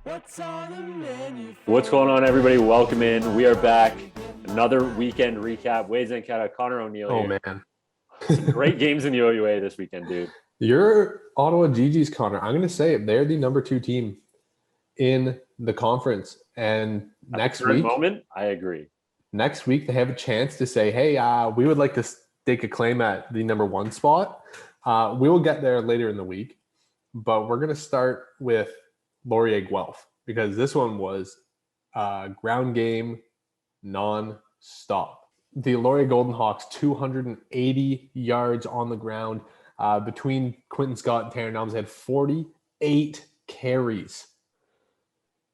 What's going on, everybody? Welcome in. We are back. Another weekend recap. Wade Zanketta, Connor O'Neill Oh here. man, Some great games in the OUA this weekend, dude. you're Ottawa GG's, Connor. I'm going to say it. They're the number 2 team in the conference, and At the current moment, I agree. next week they have a chance to say, "Hey, we would like to stake a claim at the number 1 spot." We will get there later in the week, but we're going to start with Laurier Guelph because this one was ground game non-stop. The Laurier Golden Hawks 280 yards on the ground. Between Quentin Scott and Taron Elms had 48 carries.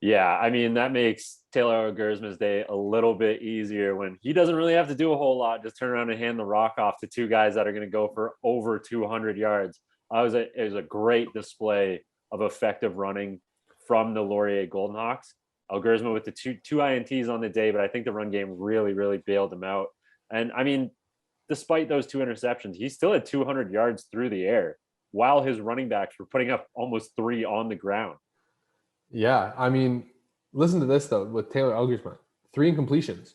Yeah, I mean, that makes Taylor Gersman's day a little bit easier when he doesn't really have to do a whole lot. Just turn around and hand the rock off to two guys that are going to go for over 200 yards. It was a great display of effective running from the Laurier Golden Hawks. Gersman with the two INTs on the day, but I think the run game really bailed him out. And I mean, despite those 2 interceptions, he still had 200 yards through the air while his running backs were putting up almost 3 on the ground. Yeah, I mean, listen to this though with Taylor Elgersman. 3 incompletions.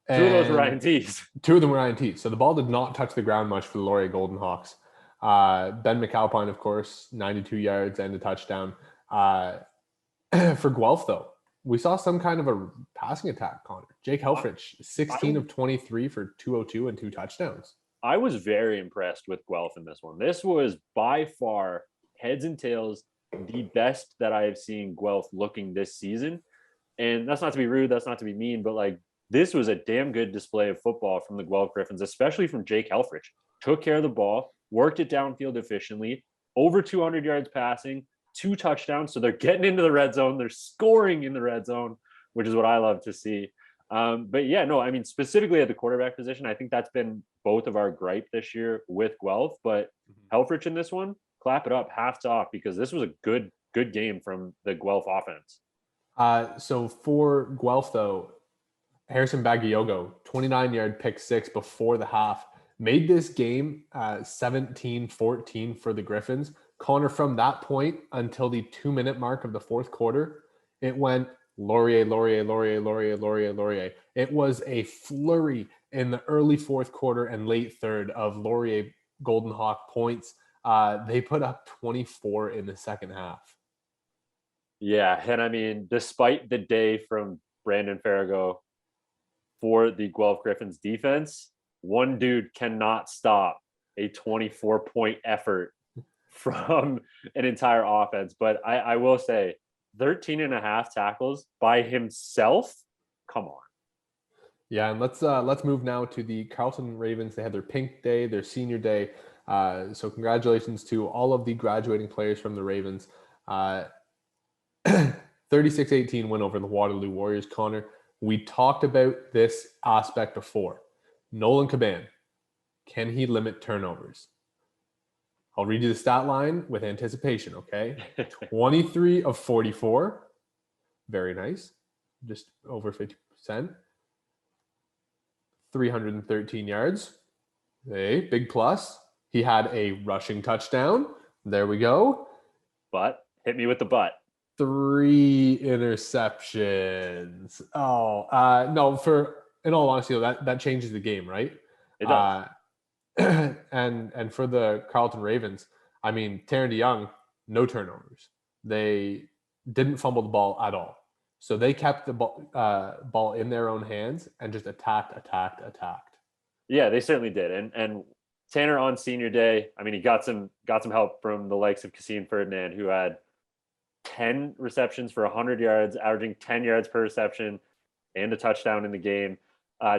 2 of those were INTs. 2 of them were INTs. So the ball did not touch the ground much for the Laurier Golden Hawks. Ben McAlpine, of course, 92 yards and a touchdown. For Guelph, though, we saw some kind of a passing attack, Connor. Jake Helfrich, 16 of 23 for 202 and 2 touchdowns. I was very impressed with Guelph in this one. This was by far, heads and tails, the best that I have seen Guelph looking this season. And that's not to be rude, that's not to be mean, but like this was a damn good display of football from the Guelph Griffins, especially from Jake Helfrich. Took care of the ball, worked it downfield efficiently, over 200 yards passing, 2 touchdowns. So they're getting into the red zone. They're scoring in the red zone, which is what I love to see. But yeah, no, I mean, specifically at the quarterback position, I think that's been both of our gripe this year with Guelph. But Helfrich in this one, clap it up, hats off, because this was a good game from the Guelph offense. So for Guelph, though, Harrison Bagiogo, 29-yard pick 6 before the half, made this game 17-14 for the Griffins. Connor, from that point until the 2-minute mark of the fourth quarter, it went Laurier. It was a flurry in the early fourth quarter and late third of Laurier Golden Hawk points. They put up 24 in the second half. Yeah, and I mean, despite the day from Brandon Farrago for the Guelph Griffins defense, one dude cannot stop a 24-point effort from an entire offense. But I will say 13 and a half tackles by himself. Come on. Yeah, and let's move now to the Carleton Ravens. They had their pink day, their senior day. So congratulations to all of the graduating players from the Ravens. 36-18 win over the Waterloo Warriors, Connor. We talked about this aspect before. Nolan Caban, can he limit turnovers? I'll read you the stat line with anticipation, okay? 23 of 44. Very nice. Just over 50%. 313 yards. Hey, big plus. He had a rushing touchdown. There we go. But hit me with the butt. 3 interceptions. No, in all honesty, that changes the game, right? It does. And for the Carleton Ravens, I mean, Taron DeYoung, no turnovers. They didn't fumble the ball at all. So they kept the ball in their own hands and just attacked. Yeah, they certainly did. And Tanner on senior day, I mean, he got some help from the likes of Cassine Ferdinand, who had 10 receptions for 100 yards, averaging 10 yards per reception and a touchdown in the game.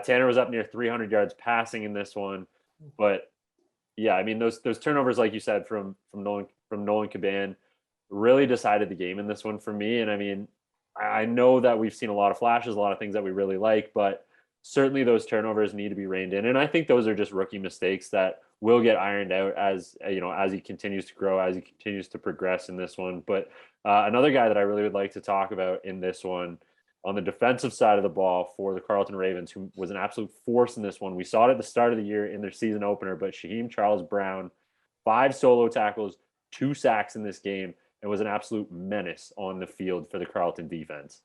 Tanner was up near 300 yards passing in this one. But yeah, I mean, those turnovers, like you said, from Nolan Caban really decided the game in this one for me. And I mean, I know that we've seen a lot of flashes, a lot of things that we really like, but certainly those turnovers need to be reined in. And I think those are just rookie mistakes that will get ironed out as he continues to grow, as he continues to progress in this one. But another guy that I really would like to talk about in this one on the defensive side of the ball for the Carleton Ravens, who was an absolute force in this one. We saw it at the start of the year in their season opener, but Shaheem Charles Brown, 5 solo tackles, 2 sacks in this game. and was an absolute menace on the field for the Carleton defense.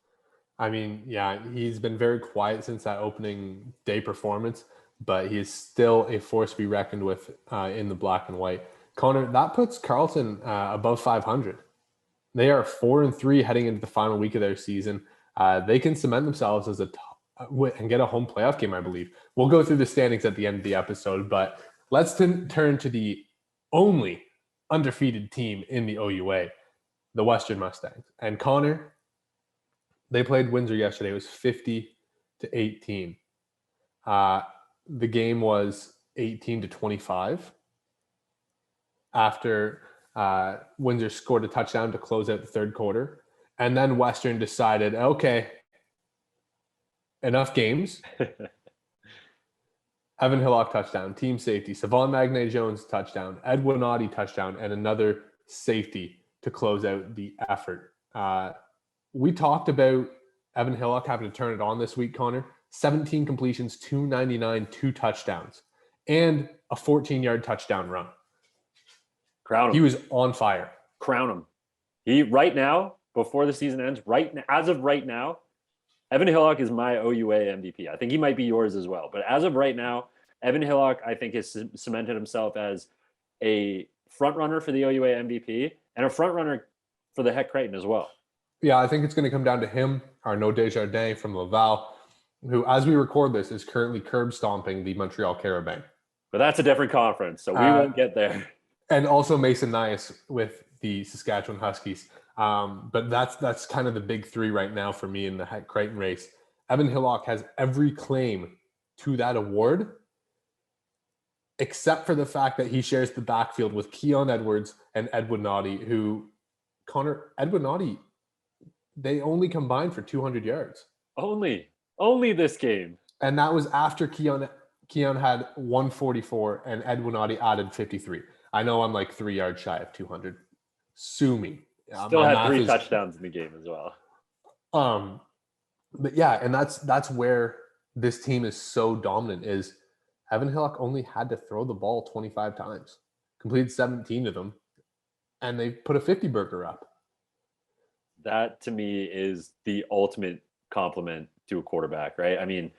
I mean, yeah, he's been very quiet since that opening day performance, but he is still a force to be reckoned with in the black and white. Connor, that puts Carleton above 500. They are 4-3 heading into the final week of their season. They can cement themselves as and get a home playoff game, I believe. We'll go through the standings at the end of the episode, but let's turn to the only undefeated team in the OUA, the Western Mustangs. And Connor, they played Windsor yesterday. It was 50-18. The game was 18-25 after Windsor scored a touchdown to close out the third quarter. And then Western decided, okay, enough games. Evan Hillock touchdown, team safety. Savon Magne-Jones touchdown, Ed Winati touchdown, and another safety to close out the effort. We talked about Evan Hillock having to turn it on this week, Connor. 17 completions, 299, 2 touchdowns, and a 14-yard touchdown run. Crown him. He was on fire. Crown him. He right now, before the season ends, as of right now, Evan Hillock is my OUA MVP. I think he might be yours as well. But as of right now, Evan Hillock, I think, has cemented himself as a front runner for the OUA MVP and a front runner for the Heck Crichton as well. Yeah, I think it's going to come down to him, Arnaud Desjardins from Laval, who, as we record this, is currently curb stomping the Montreal Carabin. But that's a different conference, so we won't get there. And also Mason Nias with the Saskatchewan Huskies. But that's kind of the big three right now for me in the Heck Crichton race. Evan Hillock has every claim to that award, except for the fact that he shares the backfield with Keon Edwards and Ed Winati, who, Connor, Ed Winati, they only combined for 200 yards. Only this game. And that was after Keon had 144 and Ed Winati added 53. I know I'm like 3 yards shy of 200. Sue me. Still had 3 touchdowns in the game as well. But yeah, and that's where this team is so dominant is Evan Hillock only had to throw the ball 25 times, completed 17 of them, and they put a 50 burger up. That to me is the ultimate compliment to a quarterback, right? I mean,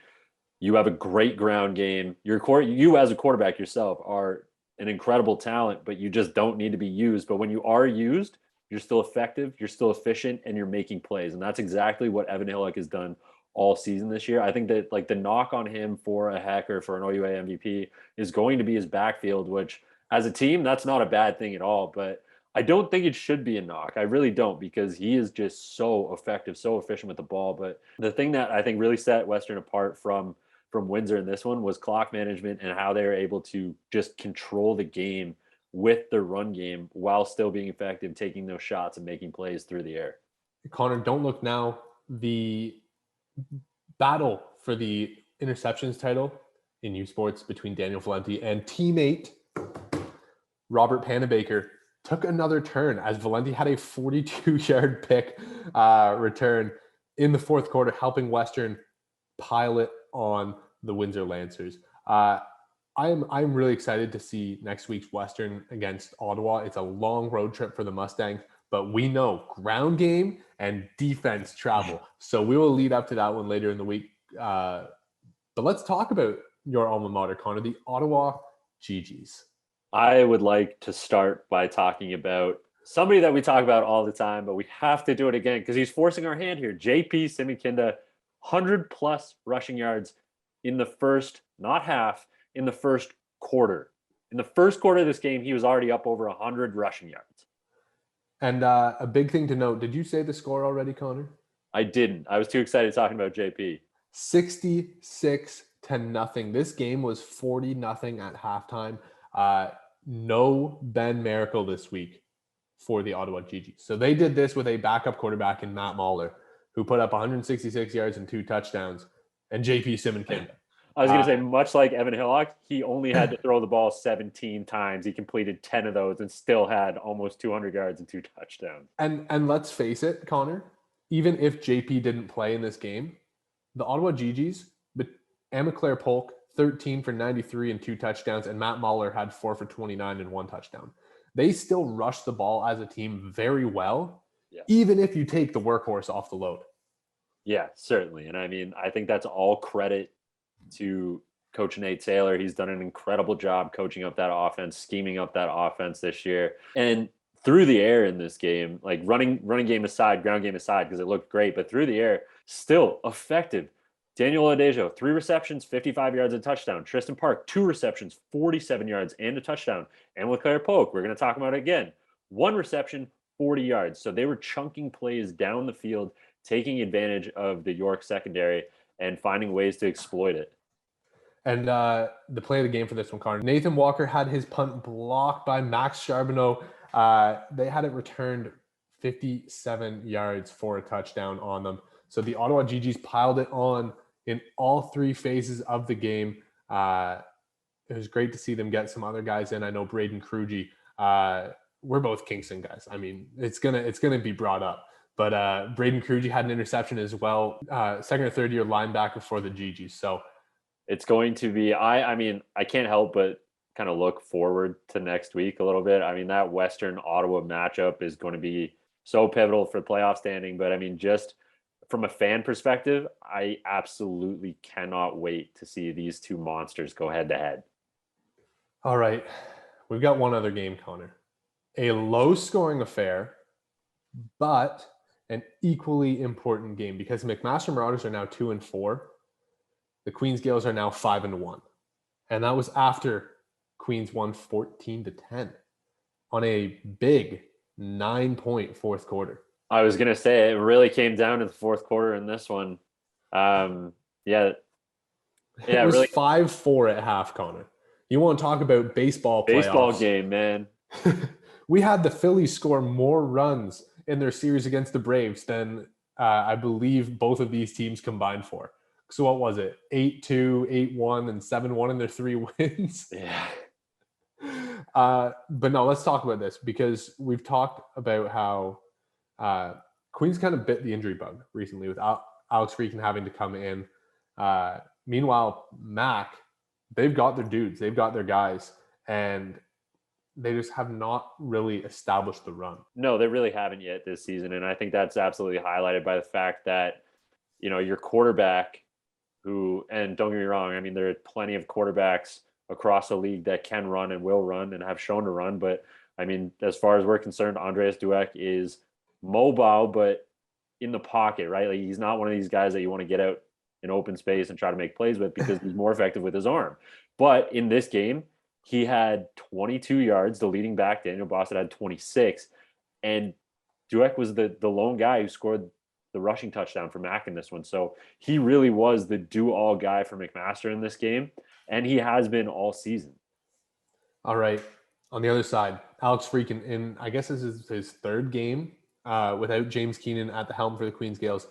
you have a great ground game. You as a quarterback yourself are an incredible talent, but you just don't need to be used. But when you are used, you're still effective, you're still efficient, and you're making plays. And that's exactly what Evan Hillock has done all season this year. I think that like the knock on him for a Heck or for an OUA MVP is going to be his backfield, which as a team, that's not a bad thing at all. But I don't think it should be a knock. I really don't, because he is just so effective, so efficient with the ball. But the thing that I think really set Western apart from Windsor in this one was clock management and how they were able to just control the game with the run game while still being effective, taking those shots and making plays through the air. Connor, don't look now. The battle for the interceptions title in U Sports between Daniel Valenti and teammate Robert Panabaker took another turn as Valenti had a 42-yard pick return in the fourth quarter, helping Western pilot on the Windsor Lancers. I'm really excited to see next week's Western against Ottawa. It's a long road trip for the Mustangs, but we know ground game and defense travel. So we will lead up to that one later in the week. But let's talk about your alma mater, Connor, the Ottawa GGs. I would like to start by talking about somebody that we talk about all the time, but we have to do it again because he's forcing our hand here. JP Simikinda, 100+ rushing yards in the first, not half, in the first quarter. In the first quarter of this game, he was already up over 100 rushing yards. And a big thing to note, did you say the score already, Connor? I didn't. I was too excited talking about JP. 66-0. This game was 40-0 at halftime. No Ben Miracle this week for the Ottawa GG. So they did this with a backup quarterback in Matt Mahler, who put up 166 yards and 2 touchdowns, and JP Simikinda. I was going to say, much like Evan Hillock, he only had to throw the ball 17 times. He completed 10 of those and still had almost 200 yards and 2 touchdowns. And let's face it, Connor, even if JP didn't play in this game, the Ottawa GGs, but Amiclair Polk, 13 for 93 and 2 touchdowns, and Matt Mahler had 4 for 29 and 1 touchdown. they still rush the ball as a team very well, Yeah. even if you take the workhorse off the load. Yeah, certainly. And I mean, I think that's all credit to Coach Nate Taylor. He's done an incredible job coaching up that offense, scheming up that offense this year. And through the air in this game, like running game aside, ground game aside, because it looked great, but through the air, still effective. Daniel Adejo, 3 receptions, 55 yards, and a touchdown. Tristan Park, 2 receptions, 47 yards, and a touchdown. And with Claire Polk, we're going to talk about it again. 1 reception, 40 yards. So they were chunking plays down the field, taking advantage of the York secondary and finding ways to exploit it. And the play of the game for this one, Connor. Nathan Walker had his punt blocked by Max Charbonneau. They had it returned 57 yards for a touchdown on them. So the Ottawa GGs piled it on in all 3 phases of the game. It was great to see them get some other guys in. I know Braden Krugy. We're both Kingston guys. I mean, it's gonna be brought up. But Braden Krugy had an interception as well. Second or third year linebacker for the GGs. So it's going to be, I mean, I can't help but kind of look forward to next week a little bit. I mean, that Western Ottawa matchup is going to be so pivotal for playoff standing. But I mean, just from a fan perspective, I absolutely cannot wait to see these 2 monsters go head to head. All right. We've got one other game, Connor. A low-scoring affair, but an equally important game because McMaster Marauders are now 2-4. The Queens Gales are now 5-1. And that was after Queens won 14-10 on a big 9-point fourth quarter. I was going to say it really came down to the fourth quarter in this one. Yeah. It was really 5-4 at half, Connor. You want to talk about baseball playoffs? Game, man. We had the Phillies score more runs in their series against the Braves than I believe both of these teams combined for. So what was it? 8-2, 8-1, and 7-1 in their 3 wins. Yeah. But no, let's talk about this because we've talked about how Queens kind of bit the injury bug recently with Alex Freakin having to come in. Meanwhile, Mac, they've got their dudes, they've got their guys, and they just have not really established the run. No, they really haven't yet this season. And I think that's absolutely highlighted by the fact that, you know, your quarterback who, and don't get me wrong, I mean, there are plenty of quarterbacks across the league that can run and will run and have shown to run. But I mean, as far as we're concerned, Andreas Dueck is mobile, but in the pocket, right? Like he's not one of these guys that you want to get out in open space and try to make plays with because he's more effective with his arm. But in this game, he had 22 yards. The leading back, Daniel Bossett, had 26. And Dueck was the lone guy who scored the rushing touchdown for Mac in this one. So he really was the do-all guy for McMaster in this game. And he has been all season. All right. On the other side, Alex Freakin, in I guess this is his 3rd game without James Keenan at the helm for the Queens Gales.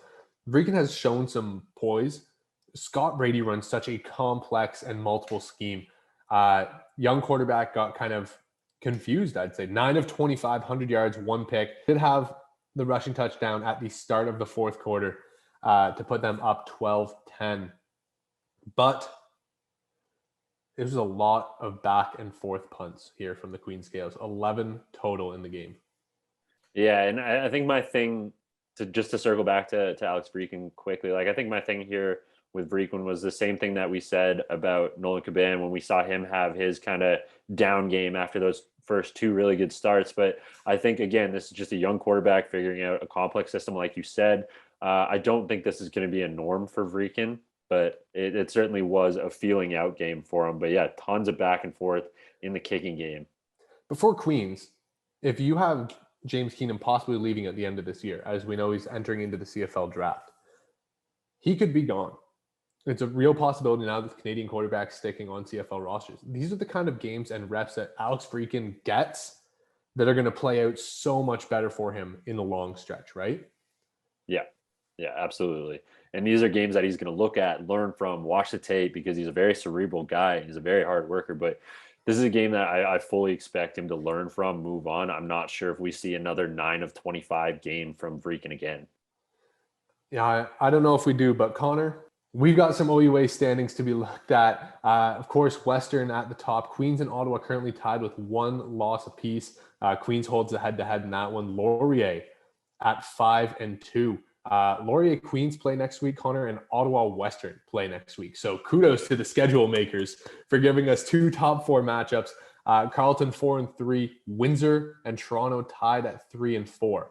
Freakin has shown some poise. Scott Brady runs such a complex and multiple scheme. Young quarterback got kind of confused, I'd say. 9 of 25, 100 yards, 1 pick. Did have the rushing touchdown at the start of the fourth quarter to put them up 12-10. But it was a lot of back and forth punts here from the Queens Gales. 11 total in the game. Yeah, and I think my thing, to circle back to Alex Freakin quickly, like I think my thing here with Freakin was the same thing that we said about Nolan Caban when we saw him have his kind of down game after those first 2 really good starts. But I think, again, this is just a young quarterback figuring out a complex system, like you said. I don't think this is going to be a norm for Freakin, but it certainly was a feeling out game for him. But yeah, tons of back and forth in the kicking game. Before Queens, if you have James Keenan possibly leaving at the end of this year, as we know he's entering into the CFL draft, he could be gone. It's a real possibility now that the Canadian quarterback sticking on CFL rosters. These are the kind of games and reps that Alex Freakin gets that are going to play out so much better for him in the long stretch, right? Yeah, absolutely. And these are games that he's going to look at, learn from, watch the tape, because he's a very cerebral guy. He's a very hard worker, but this is a game that I fully expect him to learn from, move on. I'm not sure if we see another 9 of 25 game from Freakin again. Yeah, I don't know if we do, but Connor, we've got some OUA standings to be looked at. Of course, Western at the top. Queens and Ottawa currently tied with 1 loss apiece. Queens holds the head-to-head in that one. Laurier at 5-2. Laurier Queens play next week, Connor, and Ottawa Western play next week. So kudos to the schedule makers for giving us 2 top 4 matchups. Carleton 4-3, Windsor and Toronto tied at 3-4.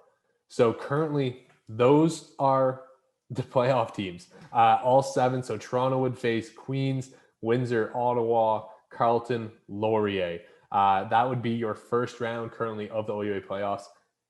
So currently, those are the playoff teams. All 7. So Toronto would face Queens, Windsor, Ottawa, Carleton, Laurier. That would be your first round currently of the OUA playoffs.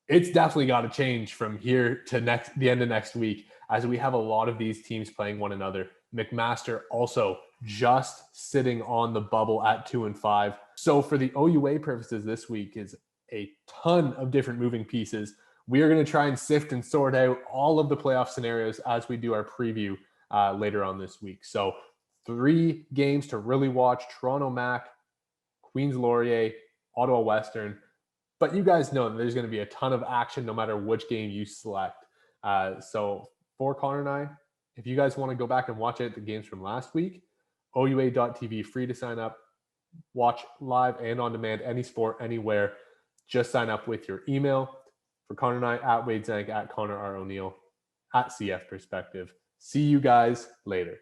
It's definitely got to change from here to the end of next week, as we have a lot of these teams playing one another. McMaster also just sitting on the bubble at 2-5. So for the OUA purposes, this week is a ton of different moving pieces. We are going to try and sift and sort out all of the playoff scenarios as we do our preview later on this week. So 3 games to really watch: Toronto Mac, Queens Laurier, Ottawa Western. But you guys know that there's going to be a ton of action no matter which game you select. So for Connor and I, if you guys want to go back and watch the games from last week, OUA.tv, free to sign up, watch live and on demand, any sport, anywhere. Just sign up with your email. For Connor and I, at Wade Zank, at Connor R. O'Neill, at CF Perspective. See you guys later.